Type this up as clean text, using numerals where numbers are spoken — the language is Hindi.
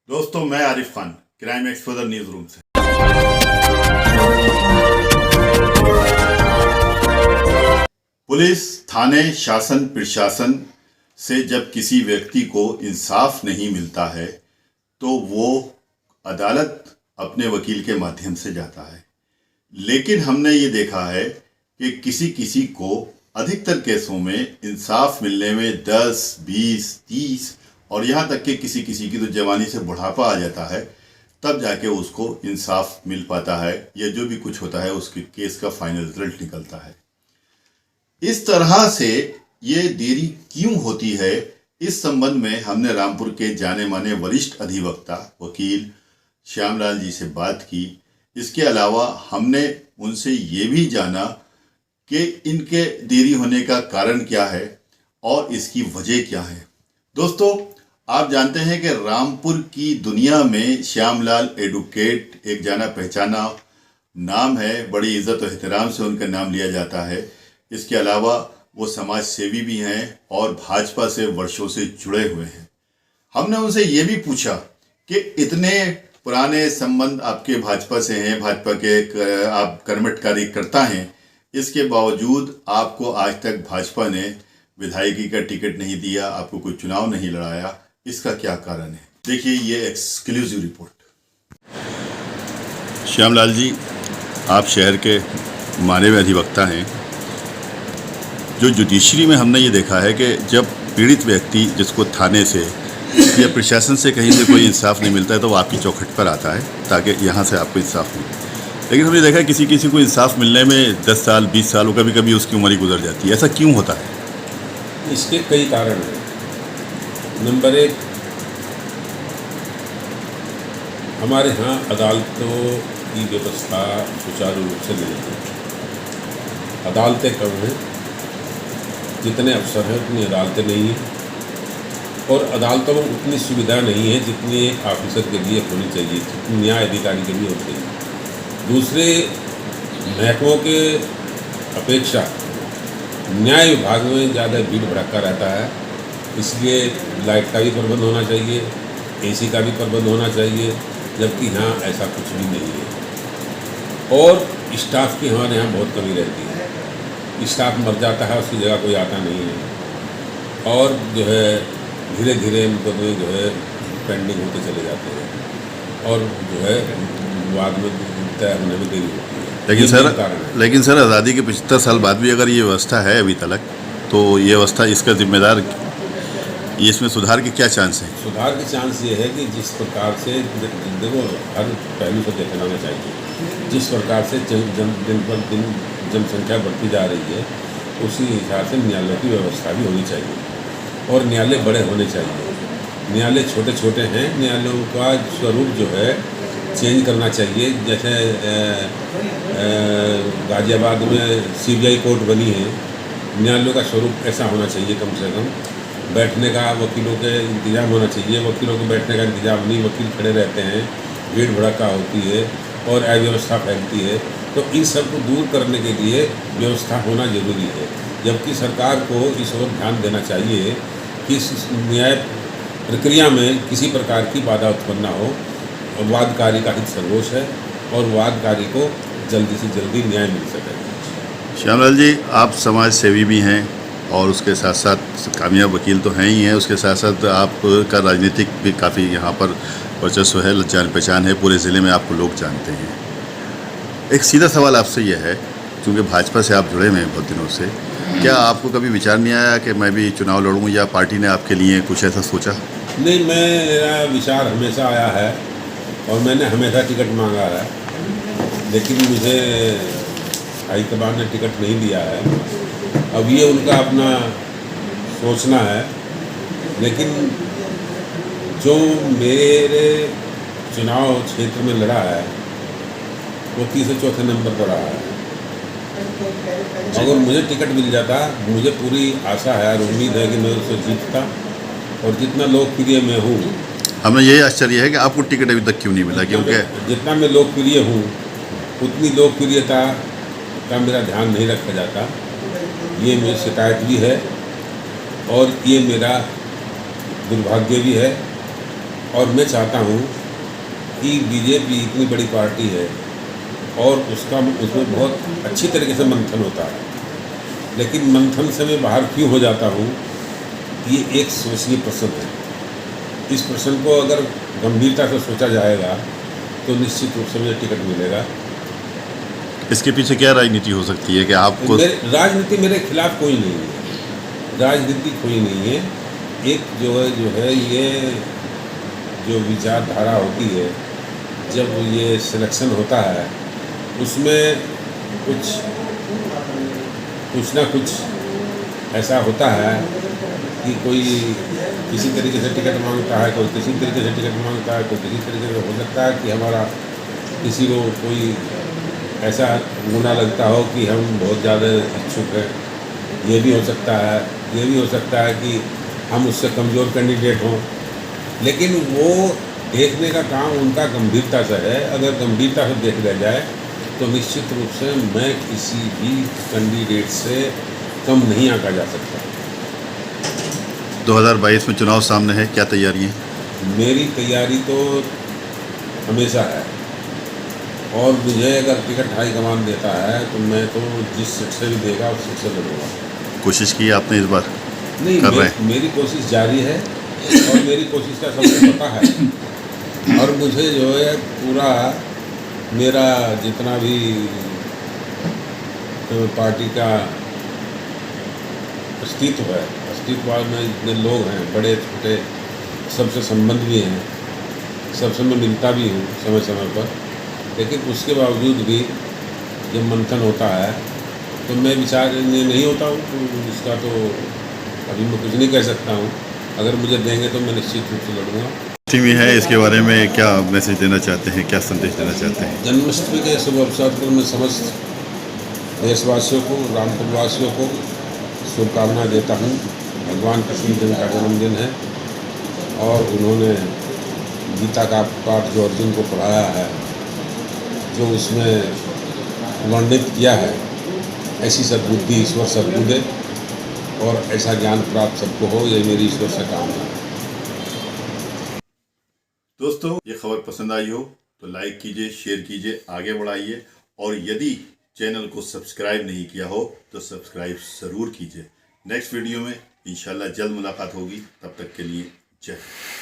दोस्तों, मैं Arif Khan crime exposure news room से। पुलिस, थाने, शासन प्रशासन से जब किसी व्यक्ति को इंसाफ नहीं मिलता है तो वो अदालत अपने वकील के माध्यम से जाता है। लेकिन हमने ये देखा है कि किसी किसी को अधिकतर केसों में इंसाफ मिलने में 10, 20, 30 और यहाँ तक कि किसी किसी की तो जवानी से बुढ़ापा आ जाता है, तब जाके उसको इंसाफ मिल पाता है या जो भी कुछ होता है उसके केस का फाइनल रिजल्ट निकलता है। इस तरह से ये देरी क्यों होती है, इस संबंध में हमने रामपुर के जाने माने वरिष्ठ अधिवक्ता वकील श्यामलाल जी से बात की। इसके अलावा हमने उनसे ये भी जाना कि इनके देरी होने का कारण क्या है और इसकी वजह क्या है। दोस्तों, आप जानते हैं कि रामपुर की दुनिया में श्यामलाल एडवोकेट एक जाना पहचाना नाम है, बड़ी इज्जत और एहतराम से उनका नाम लिया जाता है। इसके अलावा वो समाज सेवी भी हैं और भाजपा से वर्षों से जुड़े हुए हैं। हमने उनसे ये भी पूछा कि इतने पुराने संबंध आपके भाजपा से हैं, भाजपा के आप कर्मठ कार्यकर्ता हैं, इसके बावजूद आपको आज तक भाजपा ने विधायकी का टिकट नहीं दिया, आपको कोई चुनाव नहीं लड़ाया, इसका क्या कारण है? देखिए ये एक्सक्लूसिव रिपोर्ट। श्यामलाल जी, आप शहर के माने हुए अधिवक्ता हैं। जो जुडिशरी में हमने ये देखा है कि जब पीड़ित व्यक्ति जिसको थाने से या प्रशासन से कहीं से कोई इंसाफ नहीं मिलता है तो वो आपकी चौखट पर आता है ताकि यहाँ से आपको इंसाफ मिले। लेकिन हमने देखा है किसी किसी को इंसाफ मिलने में 10 साल 20 साल, कभी कभी उसकी उम्र ही गुजर जाती है। ऐसा क्यों होता है? इसके कई कारण हैं। नंबर 1, हमारे यहाँ अदालतों की व्यवस्था सुचारू रूप से नहीं है। अदालतें कम हैं, जितने अफसर हैं उतनी अदालतें नहीं हैं, और अदालतों में उतनी सुविधा नहीं है जितनी एक ऑफिसर के लिए होनी चाहिए, जितनी न्याय अधिकारी के लिए होनी चाहिए। दूसरे महकमों के अपेक्षा न्याय विभाग में ज़्यादा भीड़ भड़का रहता है, इसलिए लाइट का भी प्रबंध होना चाहिए, एसी का भी प्रबंध होना चाहिए, जबकि यहाँ ऐसा कुछ भी नहीं है। और स्टाफ की हमारे यहाँ बहुत कमी रहती है। स्टाफ मर जाता है, उसकी जगह कोई आता नहीं है, और जो है धीरे धीरे मुकदमे जो है पेंडिंग होते चले जाते हैं और जो है बाद में तय होने में देरी होती है। लेकिन सर आज़ादी के 75 साल बाद भी अगर ये व्यवस्था है अभी तक, तो ये व्यवस्था इसका जिम्मेदार, इसमें सुधार के क्या चांस हैं? सुधार के चांस ये है कि जिस प्रकार से देखो, हर पहलू को देखा जाना चाहिए। जिस प्रकार से दिन पर दिन जनसंख्या बढ़ती जा रही है, उसी हिसाब से न्यायालयों की व्यवस्था भी होनी चाहिए और न्यायालय बड़े होने चाहिए। न्यायालय छोटे छोटे हैं, न्यायालयों का स्वरूप जो है चेंज करना चाहिए। जैसे गाजियाबाद में CBI कोर्ट बनी है, न्यायालयों का स्वरूप ऐसा होना चाहिए। कम से कम बैठने का वकीलों के इंतजाम होना चाहिए। वकीलों को बैठने का इंतजाम नहीं, वकील खड़े रहते हैं, भीड़ भड़का होती है और अव्यवस्था फैलती है। तो इन सब को दूर करने के लिए व्यवस्था होना जरूरी है, जबकि सरकार को इस ओर ध्यान देना चाहिए कि इस न्याय प्रक्रिया में किसी प्रकार की बाधा उत्पन्न न हो। वादकारी का हित सर्वोच्च है और वादकारी को जल्दी से जल्दी न्याय मिल सके। श्यामलाल जी, आप समाज सेवी भी हैं और उसके साथ साथ कामयाब वकील तो हैं ही हैं, उसके साथ साथ आपका राजनीतिक भी काफ़ी यहाँ पर वर्चस्व है, जान पहचान है, पूरे ज़िले में आपको लोग जानते हैं। एक सीधा सवाल आपसे यह है, क्योंकि भाजपा से आप जुड़े हुए हैं बहुत दिनों से, क्या आपको कभी विचार नहीं आया कि मैं भी चुनाव लड़ूँ, या पार्टी ने आपके लिए कुछ ऐसा सोचा? नहीं, मेरा विचार हमेशा आया है और मैंने हमेशा टिकट मांगा है, लेकिन मुझे हाईकमान ने टिकट नहीं दिया है। अब ये उनका अपना सोचना है, लेकिन जो मेरे चुनाव क्षेत्र में लड़ा है वो 3 से 4 नंबर पर रहा है। अगर मुझे टिकट मिल जाता, मुझे पूरी आशा है और उम्मीद है कि मैं उससे जीतता, और जितना लोकप्रिय मैं हूँ, हमें यही आश्चर्य है कि आपको टिकट अभी तक क्यों नहीं मिला? क्योंकि जितना मैं लोकप्रिय हूँ उतनी लोकप्रियता का मेरा ध्यान नहीं रखा जाता। ये मेरी शिकायत भी है और ये मेरा दुर्भाग्य भी है और मैं चाहता हूँ कि बीजेपी इतनी बड़ी पार्टी है और उसमें बहुत अच्छी तरीके से मंथन होता है, लेकिन मंथन से मैं बाहर क्यों हो जाता हूँ, ये एक सोचनीय प्रश्न है। इस प्रश्न को अगर गंभीरता से सोचा जाएगा तो निश्चित रूप से मुझे टिकट मिलेगा। इसके पीछे क्या राजनीति हो सकती है कि आपको? राजनीति मेरे खिलाफ कोई नहीं है, राजनीति कोई नहीं है। एक जो है ये जो विचारधारा होती है, जब ये सिलेक्शन होता है उसमें कुछ ना कुछ ऐसा होता है कि कोई किसी तरीके से टिकट मांगता है, कोई किसी तरीके से टिकट मांगता है, कोई किसी तरीके से। हो सकता है कि हमारा किसी को कोई ऐसा गुना लगता हो कि हम बहुत ज़्यादा इच्छुक हैं, ये भी हो सकता है। ये भी हो सकता है कि हम उससे कमज़ोर कैंडिडेट हों, लेकिन वो देखने का काम उनका गंभीरता से है। अगर गंभीरता से देख लिया जाए तो निश्चित रूप से मैं किसी भी कैंडिडेट से कम नहीं आंका जा सकता। 2022 में चुनाव सामने है, क्या तैयारी है? मेरी तैयारी तो हमेशा है, और मुझे अगर टिकट हाईकमान देता है तो मैं तो जिस सीट से भी देगा उस सीट से लड़ूंगा। कोशिश की आपने इस बार? नहीं, कर रहे हैं। मेरी कोशिश जारी है और मेरी कोशिश का सबको पता है। और मुझे जो है पूरा मेरा जितना भी पार्टी का अस्तित्व है, अस्तित्व में जितने लोग हैं, बड़े छोटे, सबसे संबंध भी हैं, सबसे मैं मिलता भी हूँ समय समय पर। लेकिन उसके बावजूद भी जब मंथन होता है तो मैं विचार नहीं होता हूँ, तो इसका तो अभी मैं कुछ नहीं कह सकता हूँ। अगर मुझे देंगे तो मैं निश्चित रूप से लड़ूंगा। जन्माष्टमी है, इसके बारे में क्या मैसेज देना चाहते हैं, क्या संदेश देना चाहते हैं? जन्माष्टमी के शुभ अवसर पर मैं समस्त देशवासियों को, रामपुरवासियों को शुभकामनाएं देता हूँ। भगवान कृष्ण का जन्मदिन है और उन्होंने गीता का पाठ जो अर्जुन को पढ़ाया है, जो उसमें वर्णित किया है, ऐसी सद्बुद्धि ईश्वर सबको दे और ऐसा ज्ञान प्राप्त सबको हो, ये मेरी ईश्वर से कामना है। दोस्तों, ये खबर पसंद आई हो तो लाइक कीजिए, शेयर कीजिए, आगे बढ़ाइए, और यदि चैनल को सब्सक्राइब नहीं किया हो तो सब्सक्राइब ज़रूर कीजिए। नेक्स्ट वीडियो में इंशाल्लाह जल्द मुलाकात होगी, तब तक के लिए जय हिंद।